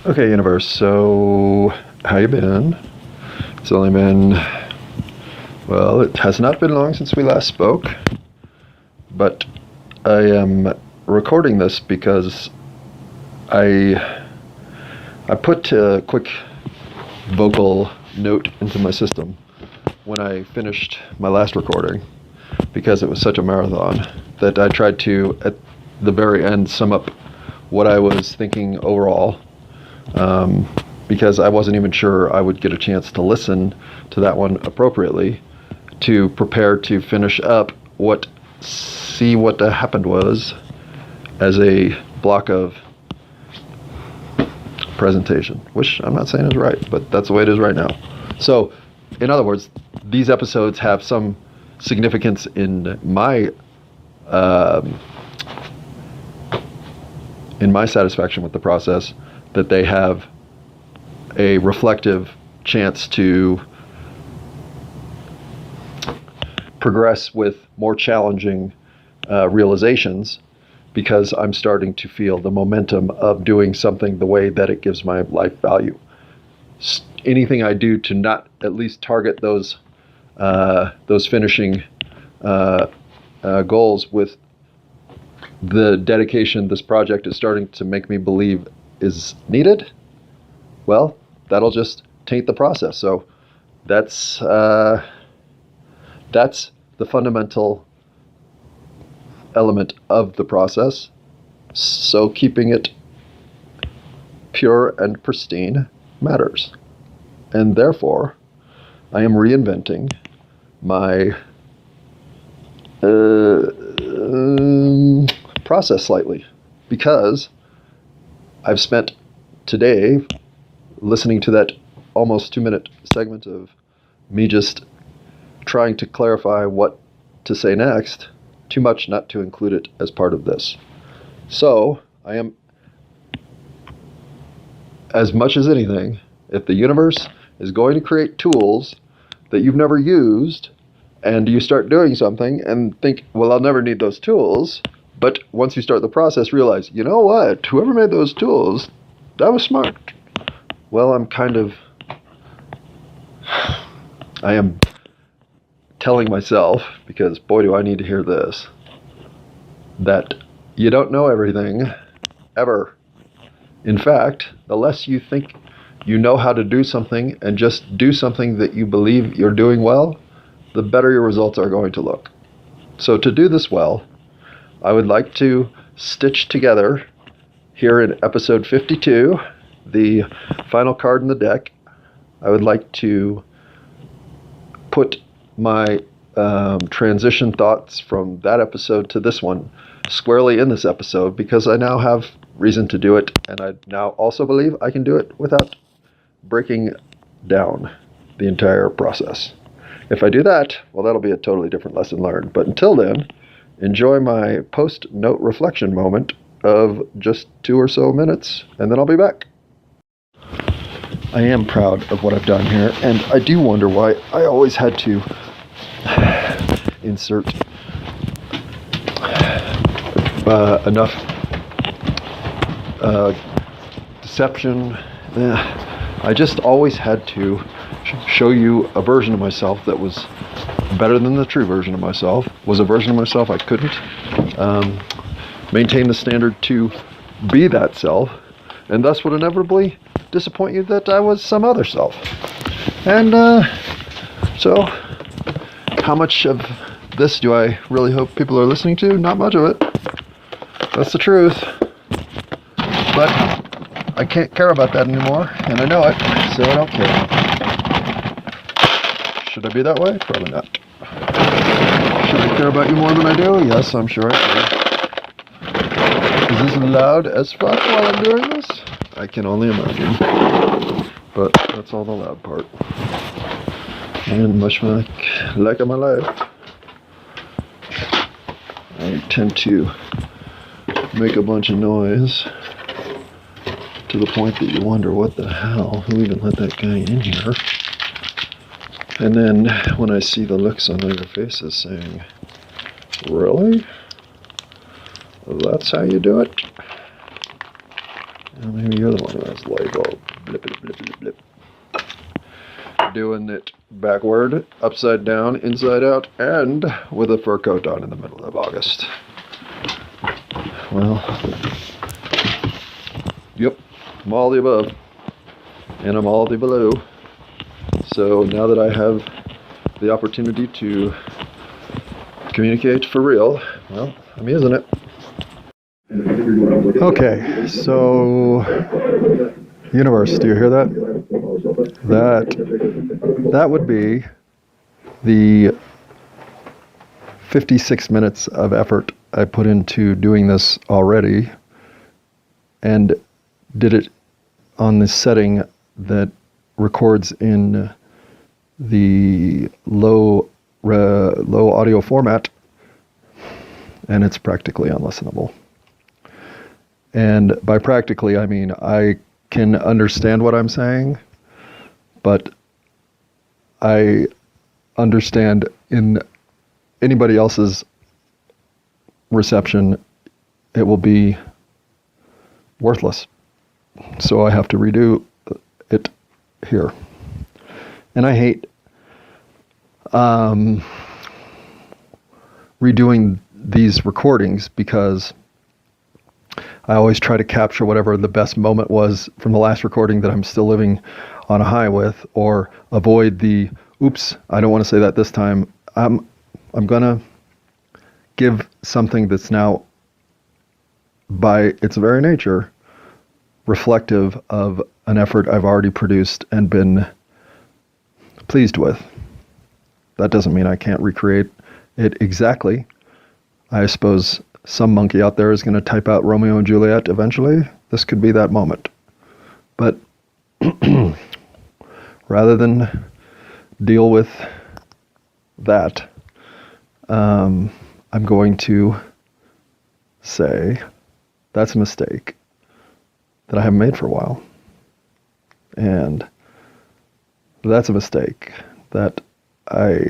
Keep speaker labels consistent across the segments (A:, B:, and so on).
A: Okay, universe, so how you been? It's only been, well, it has not been long since we last spoke, but I am recording this because I put a quick vocal note into my system when I finished my last recording, because it was such a marathon that I tried to, at the very end, sum up what I was thinking overall, because I wasn't even sure I would get a chance to listen to that one appropriately to prepare to finish up what C.Wut.Ahapnd.Wuz as a block of presentation, which I'm not saying is right, but that's the way it is right now. So, in other words, these episodes have some significance in my satisfaction with the process, that they have a reflective chance to progress with more challenging realizations, because I'm starting to feel the momentum of doing something the way that it gives my life value. Anything I do to not at least target those finishing goals with the dedication this project is starting to make me believe is needed, well, that'll just taint the process. So that's the fundamental element of the process. So keeping it pure and pristine matters. And therefore, I am reinventing my process slightly, because I've spent today listening to that almost 2-minute segment of me just trying to clarify what to say next, too much not to include it as part of this. So I am, as much as anything, if the universe is going to create tools that you've never used, and you start doing something and think, well, I'll never need those tools, but once you start the process, realize, you know what, whoever made those tools, that was smart. Well, I am telling myself, because boy do I need to hear this, that you don't know everything, ever. In fact, the less you think you know how to do something and just do something that you believe you're doing well, the better your results are going to look. So to do this well, I would like to stitch together here in episode 52, the final card in the deck. I would like to put my transition thoughts from that episode to this one squarely in this episode, because I now have reason to do it, and I now also believe I can do it without breaking down the entire process. If I do that, well, that'll be a totally different lesson learned. But until then, enjoy my post-note reflection moment of just 2 or so minutes, and then I'll be back. I am proud of what I've done here, and I do wonder why I always had to insert enough deception. I just always had to show you a version of myself that was better than the true version of myself, was a version of myself I couldn't maintain the standard to be that self, and thus would inevitably disappoint you that I was some other self. And so how much of this do I really hope people are listening to? Not much of it. That's the truth. But I can't care about that anymore, and I know it, so I don't care. Should I be that way? Probably not. Should I care about you more than I do? Yes, I'm sure I do. Is this loud as fuck while I'm doing this? I can only imagine. But that's all the loud part. And much like in my life, I tend to make a bunch of noise to the point that you wonder, what the hell? Who even let that guy in here? And then when I see the looks on their faces saying, really? That's how you do it? Maybe you're the one who has light bulb. Blip, blip, blip, blip, blip. Doing it backward, upside down, inside out, and with a fur coat on in the middle of August. Well, yep, I'm all the above, and I'm all the below. So now that I have the opportunity to communicate for real, well, I'm using it. Okay, so universe, do you hear that? That would be the 56 minutes of effort I put into doing this already, and did it on the setting that records in the low audio format, and it's practically unlistenable. And by practically, I mean I can understand what I'm saying, but I understand in anybody else's reception, it will be worthless. So I have to redo it here. And I hate redoing these recordings because I always try to capture whatever the best moment was from the last recording that I'm still living on a high with, or avoid the, oops, I don't want to say that this time. I'm going to give something that's now, by its very nature, reflective of an effort I've already produced and been pleased with. That doesn't mean I can't recreate it exactly. I suppose some monkey out there is going to type out Romeo and Juliet eventually. This could be that moment. But rather than deal with that, I'm going to say that's a mistake that I haven't made for a while. And that's a mistake that I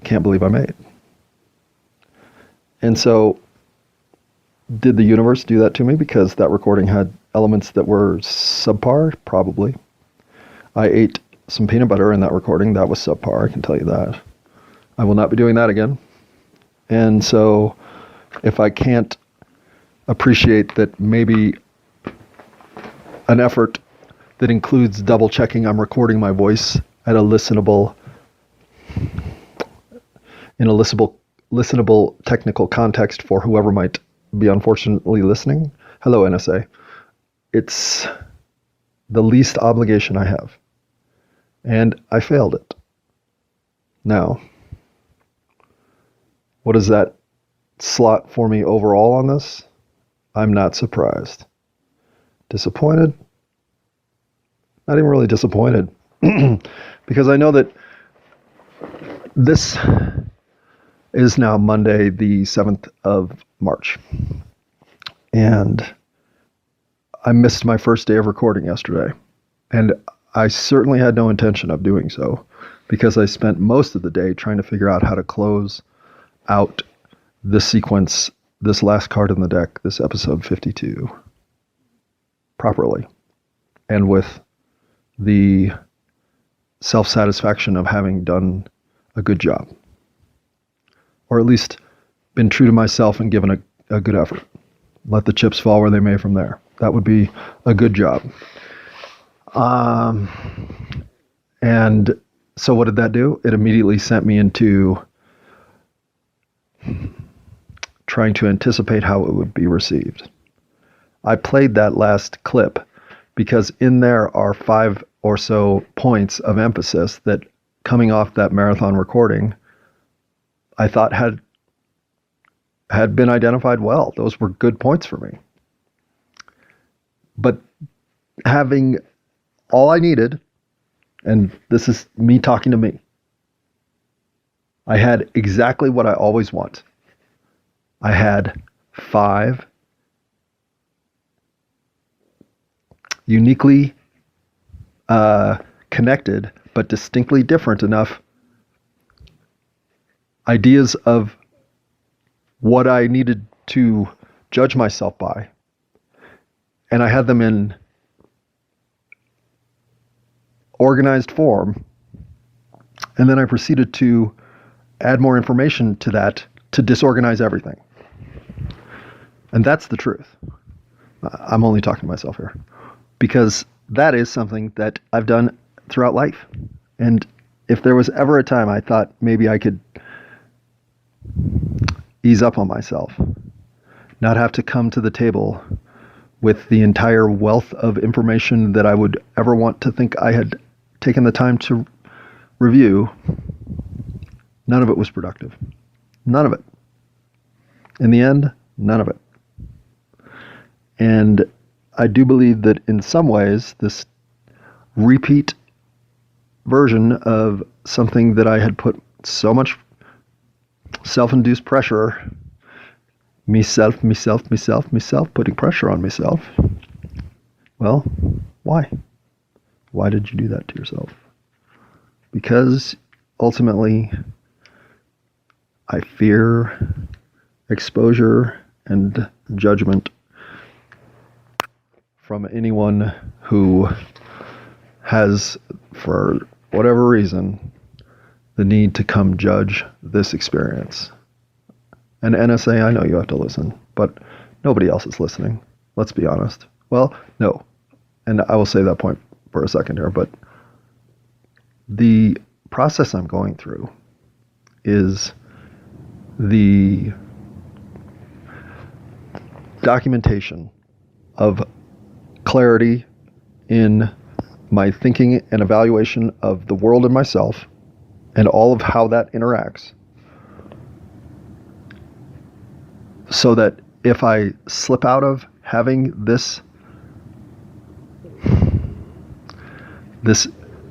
A: can't believe I made. And so, did the universe do that to me because that recording had elements that were subpar? Probably. I ate some peanut butter in that recording. That was subpar, I can tell you that. I will not be doing that again. And so, if I can't appreciate that maybe an effort that includes double checking I'm recording my voice at a listenable technical context for whoever might be unfortunately listening. Hello, NSA. It's the least obligation I have. And I failed it. Now, what does that slot for me overall on this? I'm not surprised. Disappointed? Not even really disappointed. Because I know that this is now Monday, the 7th of March. And I missed my first day of recording yesterday. And I certainly had no intention of doing so, because I spent most of the day trying to figure out how to close out this sequence, this last card in the deck, this episode 52, properly. And with the self-satisfaction of having done a good job. Or at least been true to myself and given a good effort. Let the chips fall where they may from there. That would be a good job. And so what did that do? It immediately sent me into trying to anticipate how it would be received. I played that last clip because in there are 5 or so points of emphasis that, coming off that marathon recording, I thought had been identified well. Those were good points for me. But having all I needed, and this is me talking to me, I had exactly what I always want. I had 5 uniquely connected but distinctly different enough ideas of what I needed to judge myself by, and I had them in organized form, and then I proceeded to add more information to that to disorganize everything. And that's the truth. I'm only talking to myself here, because that is something that I've done throughout life. And if there was ever a time I thought maybe I could ease up on myself, not have to come to the table with the entire wealth of information that I would ever want to think I had taken the time to review, none of it was productive. None of it. In the end, none of it. And I do believe that in some ways, this repeat version of something that I had put so much self-induced pressure, myself, putting pressure on myself. Well, why? Why did you do that to yourself? Because ultimately, I fear exposure and judgment from anyone who has, for whatever reason, the need to come judge this experience. And NSA, I know you have to listen, but nobody else is listening. Let's be honest. Well, no. And I will say that point for a second here, but the process I'm going through is the documentation of clarity in my thinking and evaluation of the world and myself and all of how that interacts, so that if I slip out of having this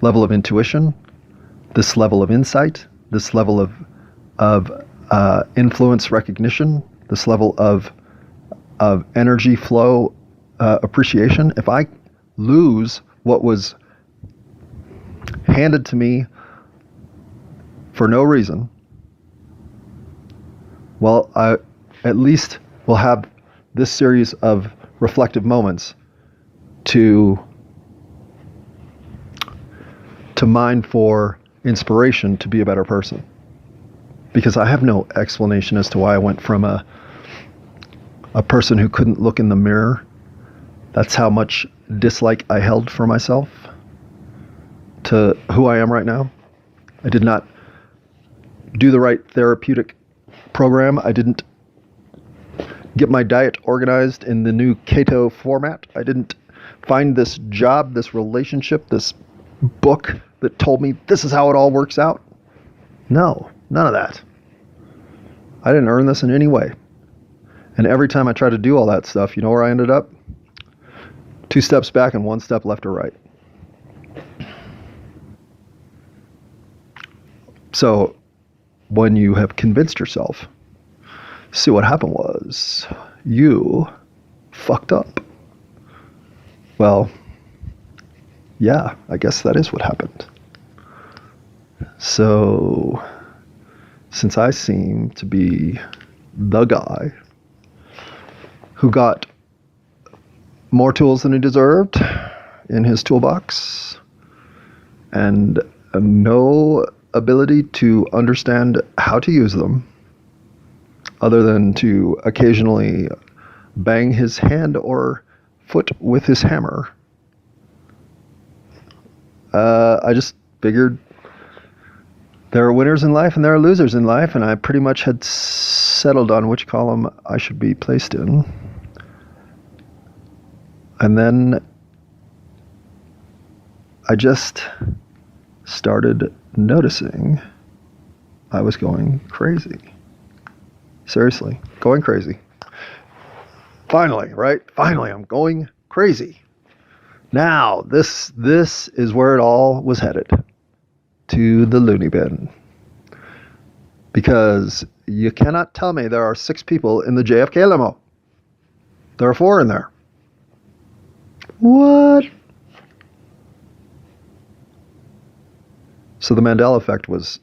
A: level of intuition, this level of insight, this level of influence recognition, this level of energy flow appreciation, if I lose what was handed to me for no reason, well, I at least will have this series of reflective moments to mine for inspiration to be a better person. Because I have no explanation as to why I went from a person who couldn't look in the mirror, that's how much dislike I held for myself, to who I am right now. I did not do the right therapeutic program. I didn't get my diet organized in the new keto format. I didn't find this job, this relationship, this book that told me this is how it all works out. No, none of that. I didn't earn this in any way. And every time I tried to do all that stuff, you know where I ended up? 2 steps back and 1 step left or right. So when you have convinced yourself, see what happened was you fucked up. Well, yeah, I guess that is what happened. So since I seem to be the guy who got more tools than he deserved in his toolbox and no ability to understand how to use them other than to occasionally bang his hand or foot with his hammer, I just figured there are winners in life and there are losers in life, and I pretty much had settled on which column I should be placed in. And then I just started noticing I was going crazy. Seriously, going crazy. Finally, right? Finally, I'm going crazy. Now, this is where it all was headed. To the loony bin. Because you cannot tell me there are 6 people in the JFK limo. There are 4 in there. What? So the Mandela effect was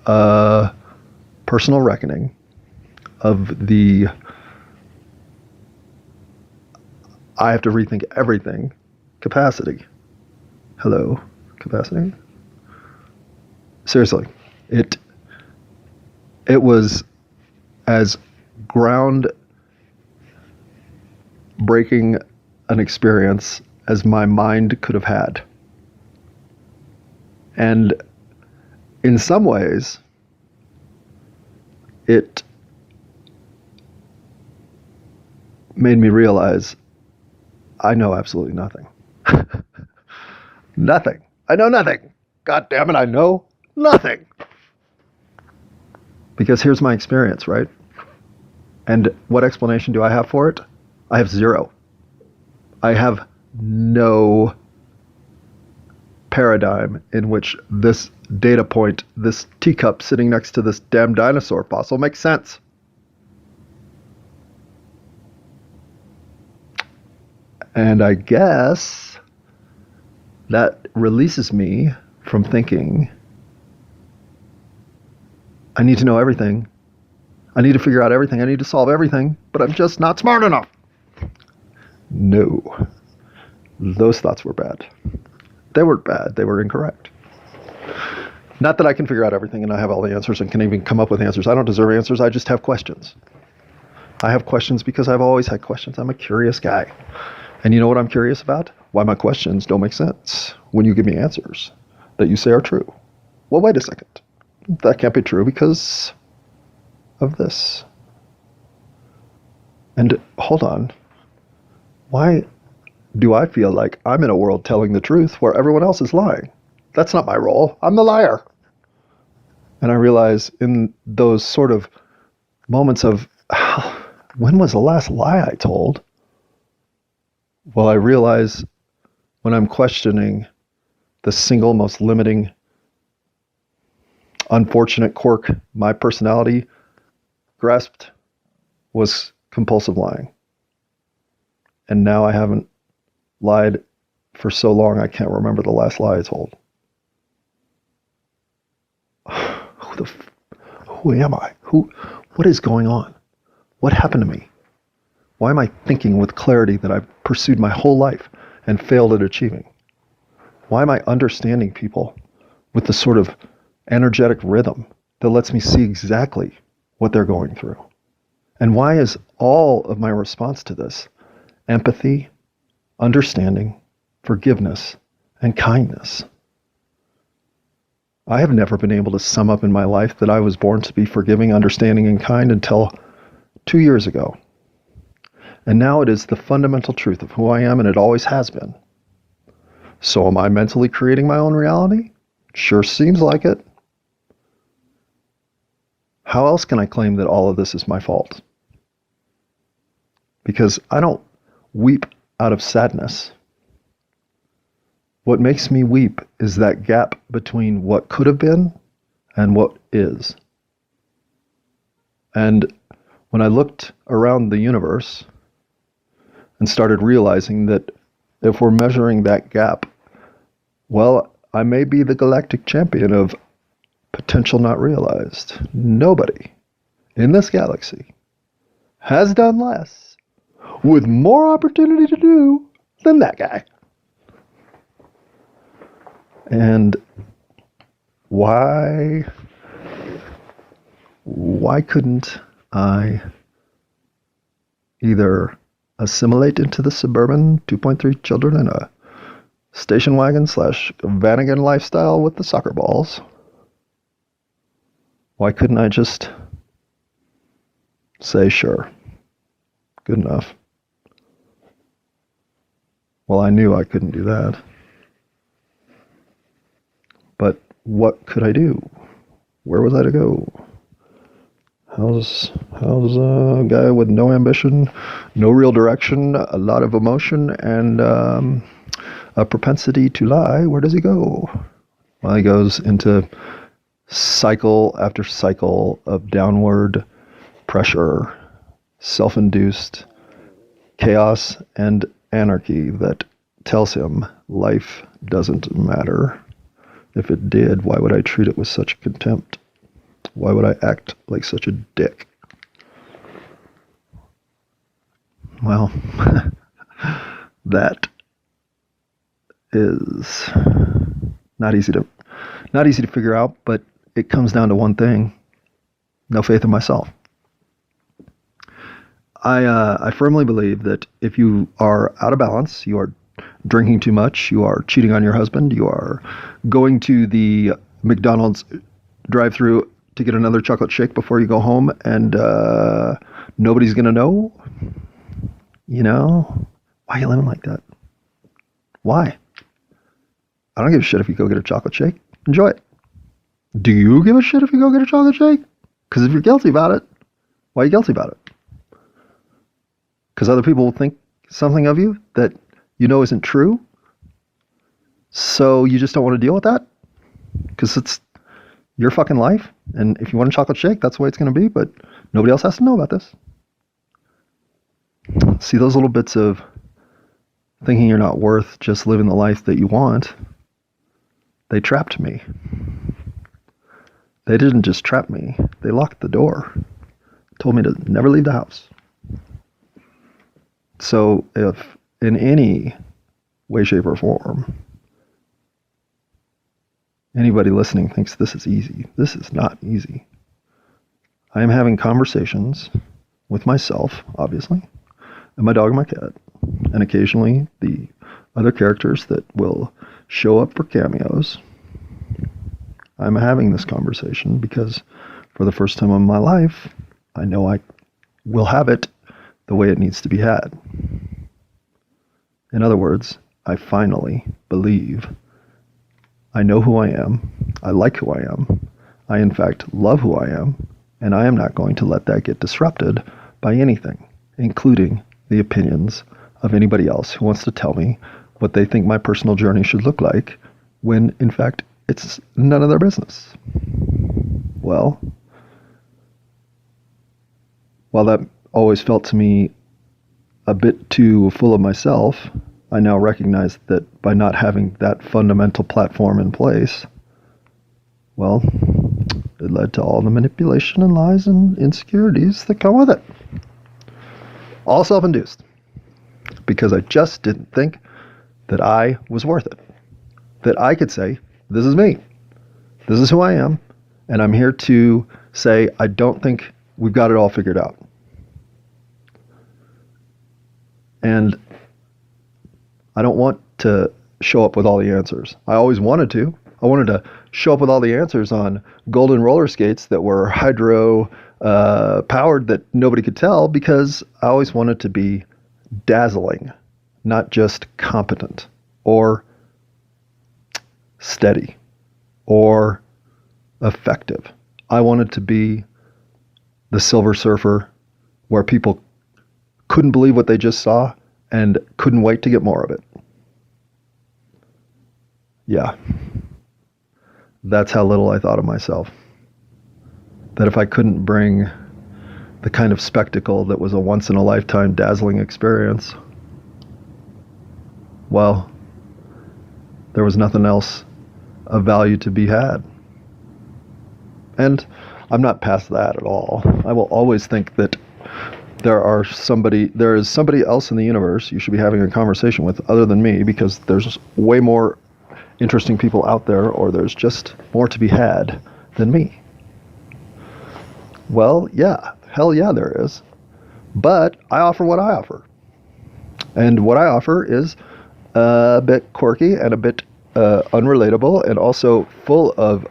A: a personal reckoning of the I have to rethink everything. Capacity. Hello, capacity? Seriously, it was as ground-breaking an experience as my mind could have had. And in some ways, it made me realize I know absolutely nothing. Nothing. I know nothing. God damn it, I know nothing. Because here's my experience, right? And what explanation do I have for it? I have zero. I have no paradigm in which this data point, this teacup sitting next to this damn dinosaur fossil makes sense. And I guess that releases me from thinking I need to know everything. I need to figure out everything. I need to solve everything, but I'm just not smart enough. No. Those thoughts were bad. They weren't bad. They were incorrect. Not that I can figure out everything and I have all the answers and can even come up with answers. I don't deserve answers. I just have questions. I have questions because I've always had questions. I'm a curious guy. And you know what I'm curious about? Why my questions don't make sense when you give me answers that you say are true. Well, wait a second. That can't be true because of this. And hold on. Why do I feel like I'm in a world telling the truth where everyone else is lying? That's not my role. I'm the liar. And I realize in those sort of moments of, when was the last lie I told? Well, I realize when I'm questioning the single most limiting, unfortunate quirk my personality grasped was compulsive lying. And now I haven't lied for so long I can't remember the last lie I told. Who am I? What is going on? What happened to me? Why am I thinking with clarity that I've pursued my whole life and failed at achieving? Why am I understanding people with the sort of energetic rhythm that lets me see exactly what they're going through? And why is all of my response to this empathy, understanding, forgiveness, and kindness? I have never been able to sum up in my life that I was born to be forgiving, understanding, and kind until 2 years ago. And now it is the fundamental truth of who I am, and it always has been. So am I mentally creating my own reality? Sure seems like it. How else can I claim that all of this is my fault? Because I don't weep out of sadness. What makes me weep is that gap between what could have been and what is. And when I looked around the universe and started realizing that if we're measuring that gap, well, I may be the galactic champion of potential not realized. Nobody in this galaxy has done less with more opportunity to do than that guy. And why couldn't I either assimilate into the suburban 2.3 children in a station wagon / Vanagon lifestyle with the soccer balls? Why couldn't I just say, sure, good enough? Well, I knew I couldn't do that. But what could I do? Where was I to go? How's a guy with no ambition, no real direction, a lot of emotion, and a propensity to lie? Where does he go? Well, he goes into cycle after cycle of downward pressure, self-induced chaos and anarchy that tells him life doesn't matter. If it did, why would I treat it with such contempt? Why would I act like such a dick? Well, that is not easy to figure out, but it comes down to one thing: no faith in myself. I firmly believe that if you are out of balance, you are drinking too much, you are cheating on your husband, you are going to the McDonald's drive-thru to get another chocolate shake before you go home, and nobody's going to know, why are you living like that? Why? I don't give a shit if you go get a chocolate shake. Enjoy it. Do you give a shit if you go get a chocolate shake? Because if you're guilty about it, why are you guilty about it? Because other people will think something of you that isn't true. So you just don't want to deal with that? Because it's your fucking life. And if you want a chocolate shake, that's the way it's going to be. But nobody else has to know about this. See, those little bits of thinking you're not worth just living the life that you want, they trapped me. They didn't just trap me. They locked the door. Told me to never leave the house. So if in any way, shape, or form, anybody listening thinks this is easy, this is not easy. I am having conversations with myself, obviously, and my dog and my cat, and occasionally the other characters that will show up for cameos. I'm having this conversation because for the first time in my life, I know I will have it the way it needs to be had. In other words, I finally believe I know who I am, I like who I am, I in fact love who I am, and I am not going to let that get disrupted by anything, including the opinions of anybody else who wants to tell me what they think my personal journey should look like, when in fact it's none of their business. Well, while that always felt to me a bit too full of myself, I now recognize that by not having that fundamental platform in place, well, it led to all the manipulation and lies and insecurities that come with it. All self-induced. Because I just didn't think that I was worth it. That I could say, this is me. This is who I am. And I'm here to say, I don't think we've got it all figured out. And I don't want to show up with all the answers. I always wanted to. I wanted to show up with all the answers on golden roller skates that were hydro powered that nobody could tell, because I always wanted to be dazzling, not just competent or steady or effective. I wanted to be the Silver Surfer where people couldn't believe what they just saw and couldn't wait to get more of it. Yeah. That's how little I thought of myself. That if I couldn't bring the kind of spectacle that was a once-in-a-lifetime dazzling experience, well, there was nothing else of value to be had. And I'm not past that at all. I will always think that there is somebody else in the universe you should be having a conversation with other than me, because there's way more interesting people out there, or there's just more to be had than me. Well, yeah, hell yeah, there is. But I offer what I offer. And what I offer is a bit quirky and a bit unrelatable, and also full of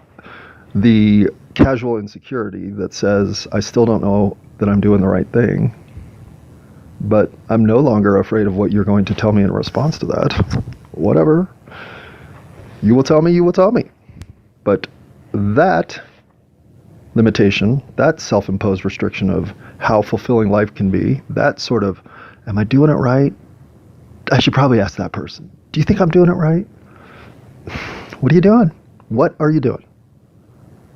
A: the casual insecurity that says, I still don't know that I'm doing the right thing, but I'm no longer afraid of what you're going to tell me in response to that. Whatever. You will tell me, you will tell me. But that limitation, that self-imposed restriction of how fulfilling life can be, that sort of, am I doing it right? I should probably ask that person. Do you think I'm doing it right? What are you doing? What are you doing?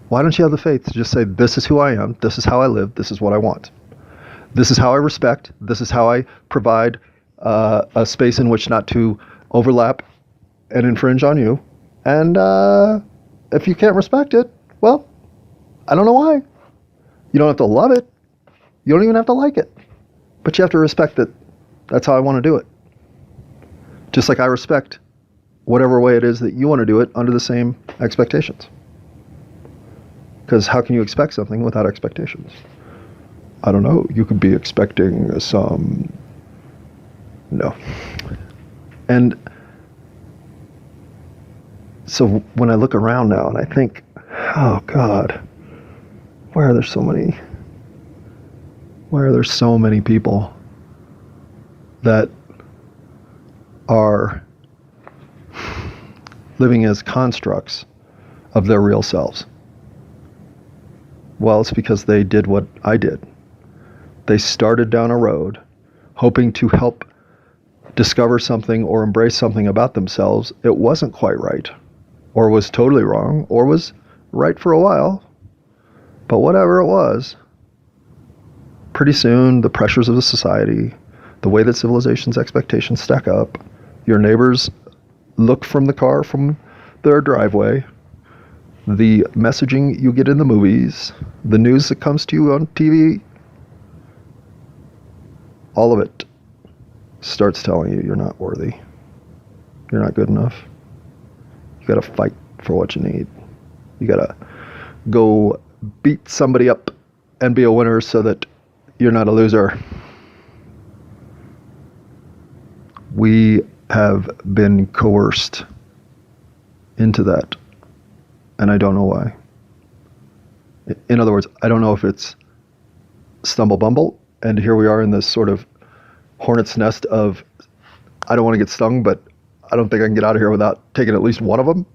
A: Why don't you have the faith to just say, this is who I am, this is how I live, this is what I want. This is how I respect, this is how I provide a space in which not to overlap and infringe on you. And if you can't respect it, well, I don't know why. You don't have to love it. You don't even have to like it. But you have to respect that that's how I want to do it. Just like I respect whatever way it is that you want to do it under the same expectations. Because how can you expect something without expectations? I don't know. You could be expecting some... No. And so when I look around now and I think, oh God, why are there so many people that are living as constructs of their real selves? Well, it's because they did what I did. They started down a road hoping to help discover something or embrace something about themselves. It wasn't quite right, or was totally wrong, or was right for a while. But whatever it was, pretty soon the pressures of the society, the way that civilization's expectations stack up, your neighbors look from the car from their driveway, the messaging you get in the movies, the news that comes to you on TV, all of it starts telling you you're not worthy. You're not good enough. You gotta fight for what you need. You gotta go beat somebody up and be a winner so that you're not a loser. We have been coerced into that, and I don't know why. In other words, I don't know if it's stumble bumble, and here we are in this sort of hornet's nest of, I don't want to get stung, but I don't think I can get out of here without taking at least one of them.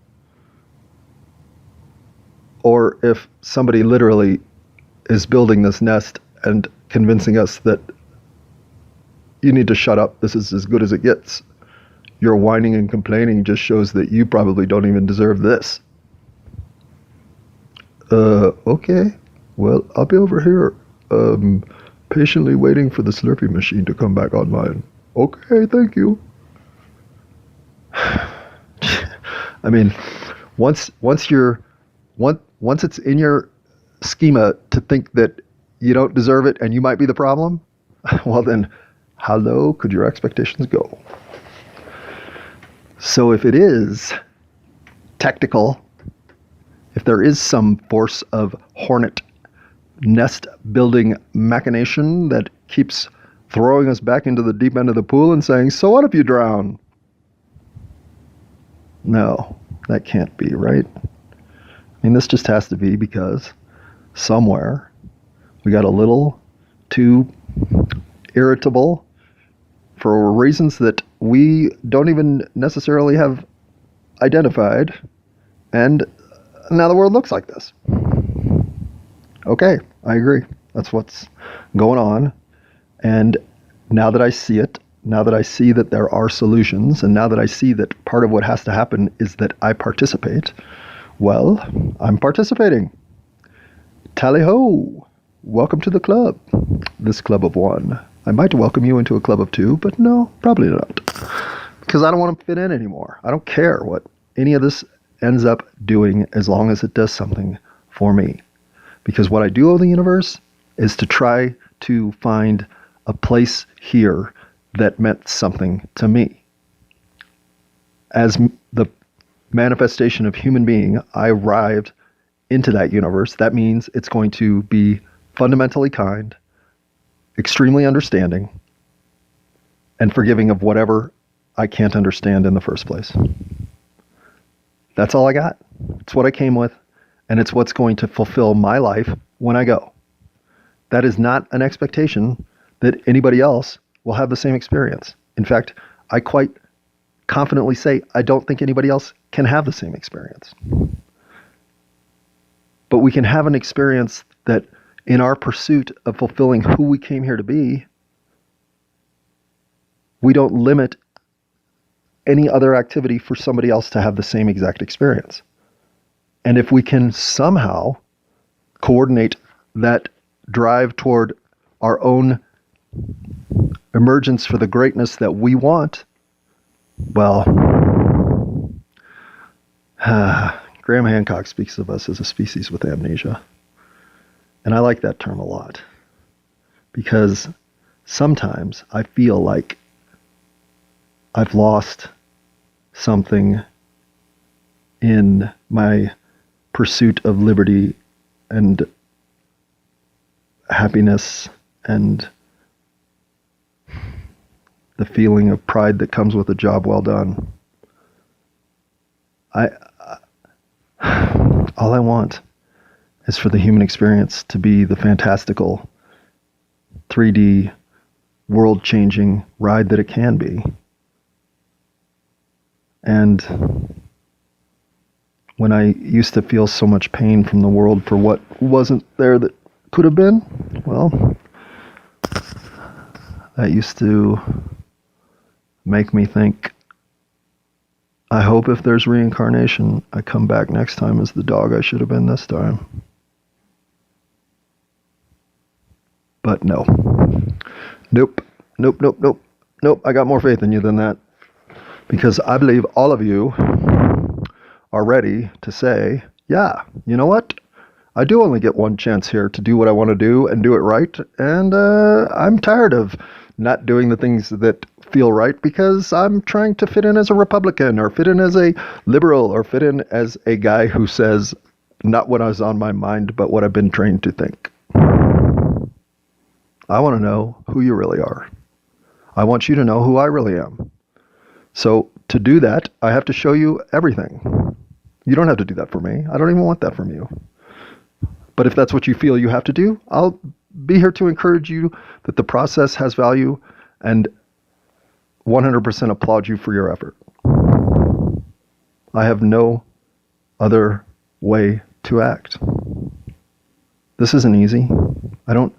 A: Or if somebody literally is building this nest and convincing us that you need to shut up, this is as good as it gets. Your whining and complaining just shows that you probably don't even deserve this. Okay. Well, I'll be over here, patiently waiting for the Slurpee machine to come back online. Okay, thank you. I mean, once it's in your schema to think that you don't deserve it and you might be the problem, well then, how low could your expectations go? So if it is tactical, if there is some force of hornet nest building machination that keeps throwing us back into the deep end of the pool and saying, so what if you drown? No, that can't be, right? I mean, this just has to be because somewhere we got a little too irritable for reasons that we don't even necessarily have identified, and now the world looks like this. Okay, I agree. That's what's going on. And now that I see it, now that I see that there are solutions, and now that I see that part of what has to happen is that I participate, well, I'm participating. Tally-ho! Welcome to the club. This club of one. I might welcome you into a club of two, but no, probably not. Because I don't want to fit in anymore. I don't care what any of this ends up doing as long as it does something for me. Because what I do owe the universe is to try to find a place here that meant something to me. As the manifestation of human being, I arrived into that universe. That means it's going to be fundamentally kind, extremely understanding, and forgiving of whatever I can't understand in the first place. That's all I got. It's what I came with, and it's what's going to fulfill my life when I go. That is not an expectation that anybody else will have the same experience. In fact, I quite confidently say I don't think anybody else can have the same experience. But we can have an experience that in our pursuit of fulfilling who we came here to be, we don't limit any other activity for somebody else to have the same exact experience. And if we can somehow coordinate that drive toward our own emergence for the greatness that we want, well, Graham Hancock speaks of us as a species with amnesia. And I like that term a lot, because sometimes I feel like I've lost something in my pursuit of liberty and happiness and the feeling of pride that comes with a job well done. All I want is for the human experience to be the fantastical 3D world-changing ride that it can be. And when I used to feel so much pain from the world for what wasn't there that could have been, well, that used to make me think, I hope if there's reincarnation, I come back next time as the dog I should have been this time. But no. Nope. I got more faith in you than that. Because I believe all of you are ready to say, yeah, you know what? I do only get one chance here to do what I want to do and do it right. And I'm tired of not doing the things that feel right because I'm trying to fit in as a Republican or fit in as a liberal or fit in as a guy who says not what is on my mind, but what I've been trained to think. I want to know who you really are. I want you to know who I really am. So to do that, I have to show you everything. You don't have to do that for me. I don't even want that from you. But if that's what you feel you have to do, I'll be here to encourage you that the process has value and 100% applaud you for your effort. I have no other way to act. This isn't easy. I don't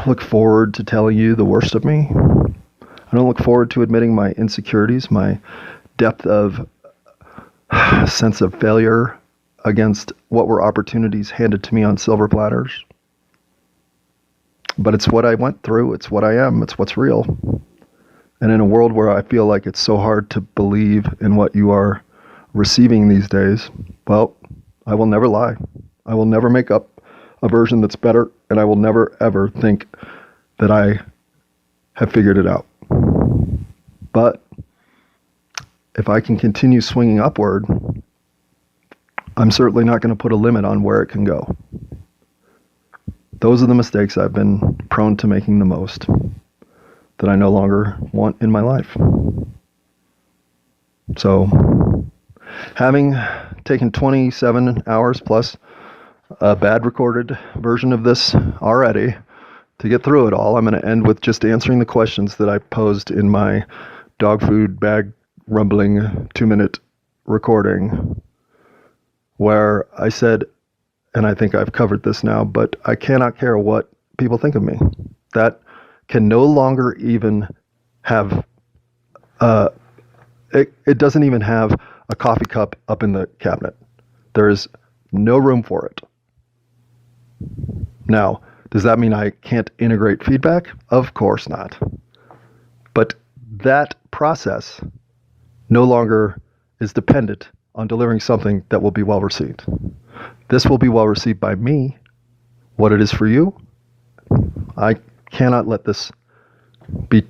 A: look forward to telling you the worst of me. I don't look forward to admitting my insecurities, my depth of sense of failure against what were opportunities handed to me on silver platters. But it's what I went through. It's what I am. It's what's real. And in a world where I feel like it's so hard to believe in what you are receiving these days, well, I will never lie. I will never make up a version that's better, and I will never, ever think that I have figured it out. But if I can continue swinging upward, I'm certainly not going to put a limit on where it can go. Those are the mistakes I've been prone to making the most that I no longer want in my life. So, having taken 27 hours plus a bad recorded version of this already, to get through it all, I'm going to end with just answering the questions that I posed in my dog food bag rumbling 2-minute recording, where I said, and I think I've covered this now, but I cannot care what people think of me. That can no longer even have, it doesn't even have a coffee cup up in the cabinet. There is no room for it. Now, does that mean I can't integrate feedback? Of course not. But that process no longer is dependent on delivering something that will be well received. This will be well received by me. What it is for you, I cannot let this be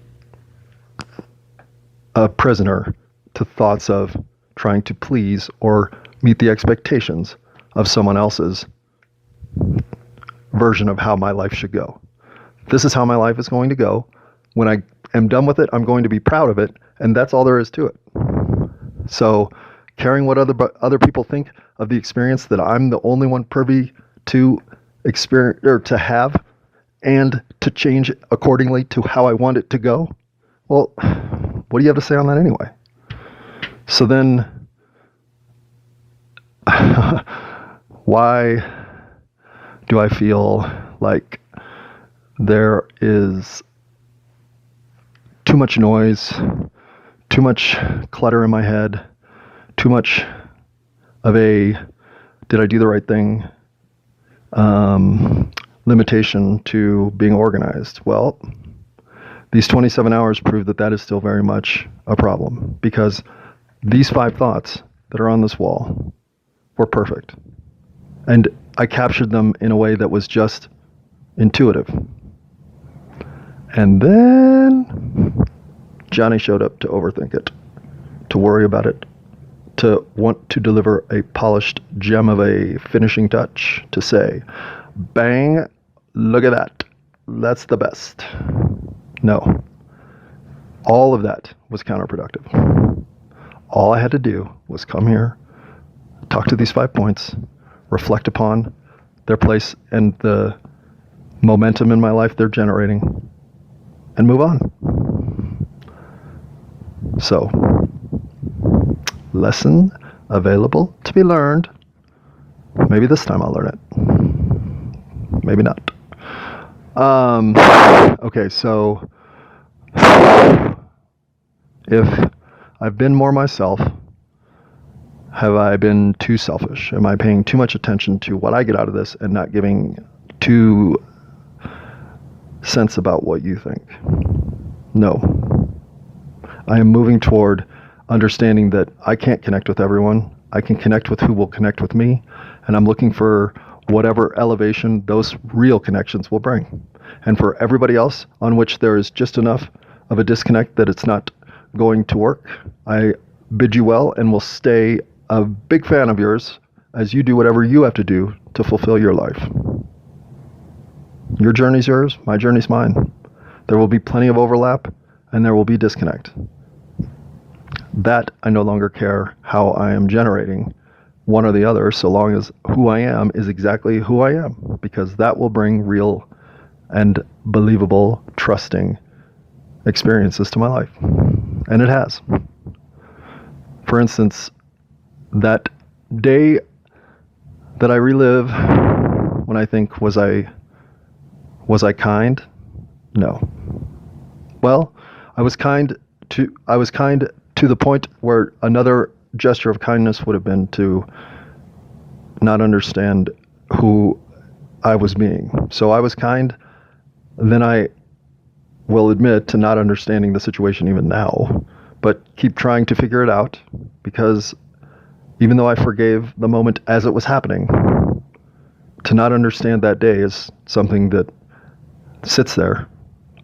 A: a prisoner to thoughts of trying to please or meet the expectations of someone else's version of how my life should go. This is how my life is going to go. When I am done with it, I'm going to be proud of it, and that's all there is to it. So, caring what other people think of the experience that I'm the only one privy to experience or to have, and to change accordingly to how I want it to go. Well, what do you have to say on that anyway? So then, why do I feel like there is too much noise, too much clutter in my head, too much of a did I do the right thing limitation to being organized? Well, these 27 hours prove that that is still very much a problem, because these 5 thoughts that are on this wall were perfect. And I captured them in a way that was just intuitive. And then Johnny showed up to overthink it, to worry about it, to want to deliver a polished gem of a finishing touch, to say, bang, look at that. That's the best. No. All of that was counterproductive. All I had to do was come here, talk to these 5 points, reflect upon their place and the momentum in my life they're generating, and move on. So, lesson available to be learned. Maybe this time I'll learn it. Maybe not. Okay, so if I've been more myself, have I been too selfish? Am I paying too much attention to what I get out of this and not giving 2 cents about what you think? No. I am moving toward understanding that I can't connect with everyone. I can connect with who will connect with me, and I'm looking for whatever elevation those real connections will bring. And for everybody else on which there is just enough of a disconnect that it's not going to work, I bid you well and will stay a big fan of yours as you do whatever you have to do to fulfill your life. Your journey's yours, my journey's mine. There will be plenty of overlap, and there will be disconnect. That I no longer care how I am generating one or the other, so long as who I am is exactly who I am, because that will bring real and believable, trusting experiences to my life. And it has. For instance, that day that I relive when I think, was I kind? No. Well, I was kind to the point where another gesture of kindness would have been to not understand who I was being. So I was kind, then I will admit to not understanding the situation even now, but keep trying to figure it out, because even though I forgave the moment as it was happening, to not understand that day is something that sits there.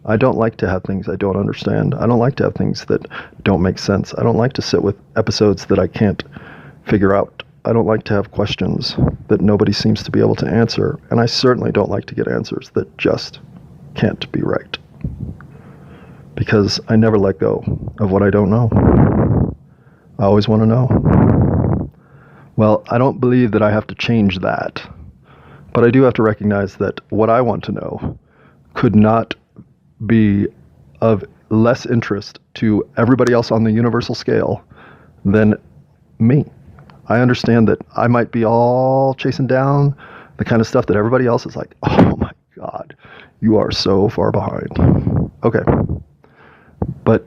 A: I don't like to have things I don't understand. I don't like to have things that don't make sense. I don't like to sit with episodes that I can't figure out. I don't like to have questions that nobody seems to be able to answer. And I certainly don't like to get answers that just can't be right. Because I never let go of what I don't know. I always want to know. Well, I don't believe that I have to change that. But I do have to recognize that what I want to know could not be of less interest to everybody else on the universal scale than me. I understand that I might be all chasing down the kind of stuff that everybody else is like, oh my God, you are so far behind. Okay. But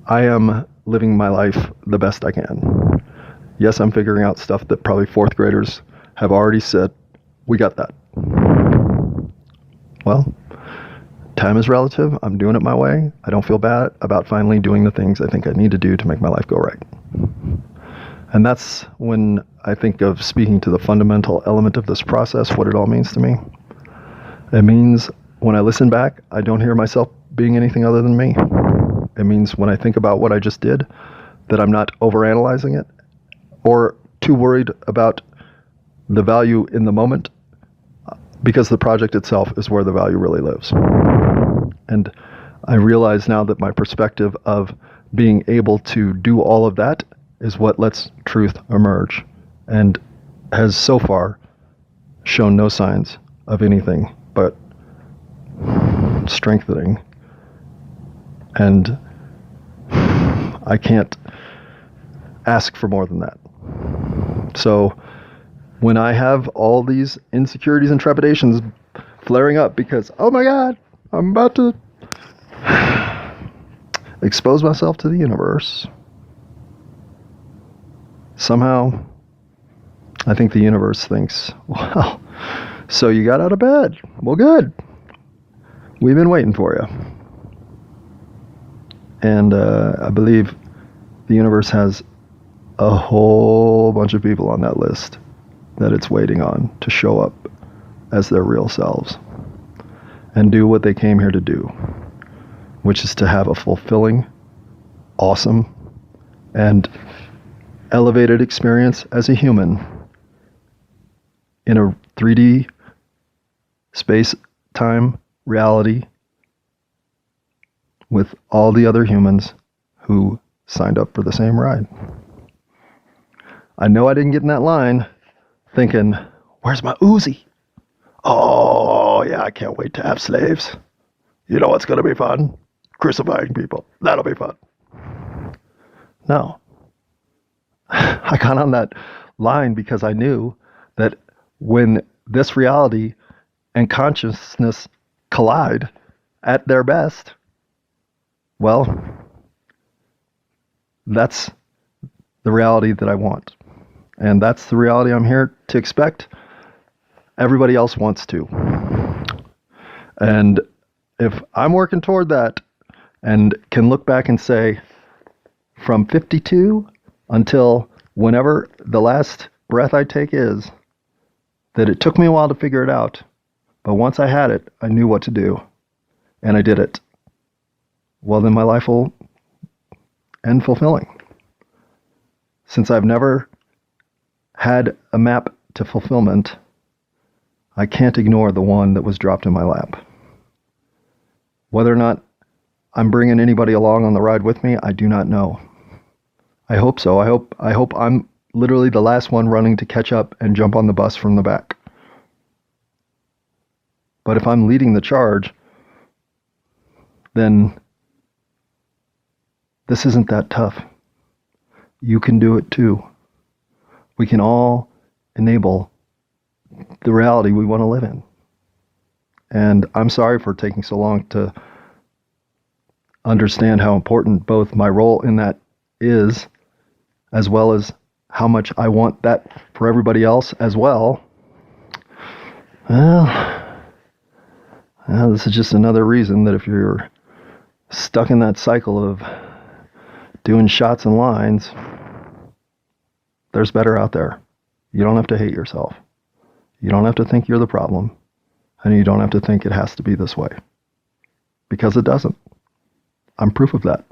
A: I am living my life the best I can. Yes, I'm figuring out stuff that probably 4th graders have already said, we got that. Well, time is relative. I'm doing it my way. I don't feel bad about finally doing the things I think I need to do to make my life go right. And that's when I think of speaking to the fundamental element of this process, what it all means to me. It means when I listen back, I don't hear myself being anything other than me. It means when I think about what I just did, that I'm not overanalyzing it or too worried about the value in the moment, because the project itself is where the value really lives. And I realize now that my perspective of being able to do all of that is what lets truth emerge, and has so far shown no signs of anything but strengthening. And I can't ask for more than that. So when I have all these insecurities and trepidations flaring up because, oh my God, I'm about to expose myself to the universe, somehow I think the universe thinks, well, so you got out of bed. Well, good. We've been waiting for you. And I believe the universe has a whole bunch of people on that list that it's waiting on to show up as their real selves and do what they came here to do, which is to have a fulfilling awesome and elevated experience as a human in a 3D space-time reality with all the other humans who signed up for the same ride. I know I didn't get in that line thinking, where's my Uzi? Oh, yeah, I can't wait to have slaves. You know what's going to be fun? Crucifying people. That'll be fun. No. I got on that line because I knew that when this reality and consciousness collide at their best, well, that's the reality that I want. And that's the reality I'm here to expect everybody else wants to. And if I'm working toward that and can look back and say, from 52 until whenever the last breath I take is, that it took me a while to figure it out, but once I had it, I knew what to do, and I did it. Well, then my life will end fulfilling. Since I've never had a map to fulfillment, I can't ignore the one that was dropped in my lap. Whether or not I'm bringing anybody along on the ride with me, I do not know. I hope so. I hope I'm literally the last one running to catch up and jump on the bus from the back. But if I'm leading the charge, then this isn't that tough. You can do it too. We can all enable the reality we want to live in. And I'm sorry for taking so long to understand how important both my role in that is, as well as how much I want that for everybody else as well. Well, this is just another reason that if you're stuck in that cycle of doing shots and lines, there's better out there. You don't have to hate yourself. You don't have to think you're the problem. And you don't have to think it has to be this way. Because it doesn't. I'm proof of that.